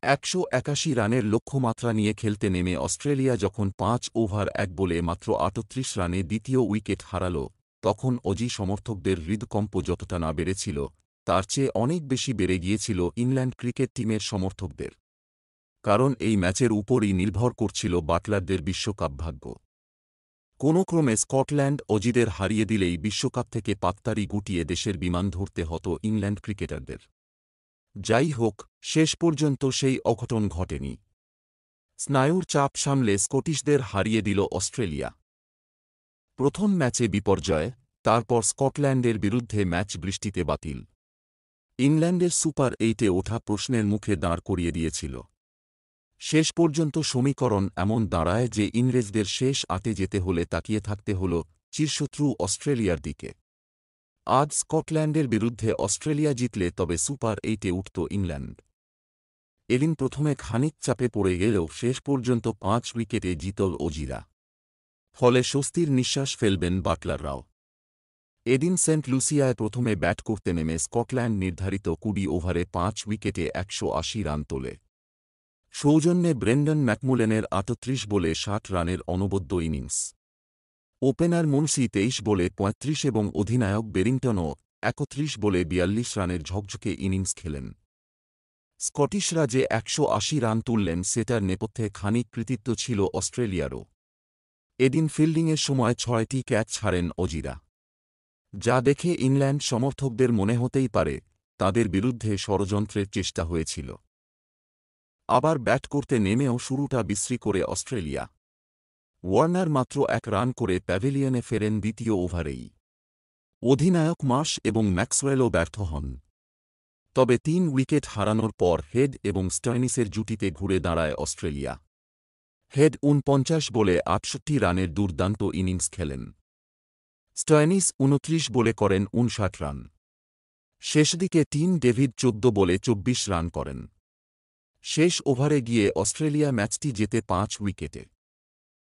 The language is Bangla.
১৮১ রানের লক্ষ্যমাত্রা নিয়ে খেলতে নেমে অস্ট্রেলিয়া যখন ৫ ওভার ১ বলে মাত্র ৩৮ রানে দ্বিতীয় উইকেট হারাল, তখন অজি সমর্থকদের হৃদকম্প যতটা না বেড়েছিল, তার চেয়ে অনেক বেশি বেড়ে গিয়েছিল ইংল্যান্ড ক্রিকেট টিমের সমর্থকদের। কারণ এই ম্যাচের উপরই নির্ভর করছিল বাটলারদের বিশ্বকাপ ভাগ্য। কোনো ক্রমে স্কটল্যান্ড অজিদের হারিয়ে দিলেই বিশ্বকাপ থেকে পাত্তারি গুটিয়ে দেশের বিমান ধরতে হতো ইংল্যান্ড ক্রিকেটারদের। যাই হোক, শেষ পর্যন্ত সেই অঘটন ঘটেনি। স্নায়ুর চাপ সামলে স্কটিশদের হারিয়ে দিল অস্ট্রেলিয়া। প্রথম ম্যাচে বিপর্যয়, তারপর স্কটল্যান্ডের বিরুদ্ধে ম্যাচ বৃষ্টিতে বাতিল। ইংল্যান্ডের সুপার ৮-এ ওঠা প্রশ্নের মুখে দাঁড় করিয়ে দিয়েছিল। শেষ পর্যন্ত সমীকরণ এমন দাঁড়ায় যে ইংরেজদের শেষ ৮-এ যেতে হলে তাকিয়ে থাকতে হল চিরশত্রু অস্ট্রেলিয়ার দিকে। আজ স্কটল্যান্ডের বিরুদ্ধে অস্ট্রেলিয়া জিতলে তবে সুপার ৮-এ উঠত ইংল্যান্ড। এদিন প্রথমে খানিক চাপে পড়ে গেলেও শেষ পর্যন্ত ৫ উইকেটে জিতল অজিরা। ফলে স্বস্তির নিঃশ্বাস ফেলবেন বাটলাররাও। এদিন সেন্ট লুসিয়ায় প্রথমে ব্যাট করতে নেমে স্কটল্যান্ড নির্ধারিত ২০ ওভারে ৫ উইকেটে ১৮০ রান তোলে। সৌজন্যে ব্রেন্ডন ম্যাকমুলেনের ৩৮ বলে ৬০ রানের অনবদ্য ইনিংস। ওপেনার মুনসি ২৩ বলে ৩৫ এবং অধিনায়ক বেরিংটনও ৩১ বলে ৪২ রানের ঝকঝকে ইনিংস খেলেন। স্কটিশরা যে ১৮০ রান তুললেন সেটার নেপথ্যে খানিক কৃতিত্ব ছিল অস্ট্রেলিয়ারও। এদিন ফিল্ডিংয়ের সময় ৬টি ক্যাচ ছাড়েন অজিরা, যা দেখে ইংল্যান্ড সমর্থকদের মনে হতেই পারে তাদের বিরুদ্ধে ষড়যন্ত্রের চেষ্টা হয়েছিল। আবার ব্যাট করতে নেমেও শুরুটা বিশ্রী করে অস্ট্রেলিয়া। ওয়ার্নার মাত্র ১ রান করে প্যাভিলিয়নে ফেরেন দ্বিতীয় ওভারেই। অধিনায়ক মার্শ এবং ম্যাক্সওয়েলও ব্যর্থ হন। তবে ৩ উইকেট হারানোর পর হেড এবং স্টয়নিসের জুটিতে ঘুরে দাঁড়ায় অস্ট্রেলিয়া। হেড ৪৯ বলে ৬৮ রানের দুর্দান্ত ইনিংস খেলেন। স্টয়নিস ২৯ বলে করেন ৫৯ রান। শেষদিকে টিম ডেভিড ১৪ বলে ২৪ রান করেন। শেষ ওভারে গিয়ে অস্ট্রেলিয়া ম্যাচটি জেতে ৫ উইকেটে।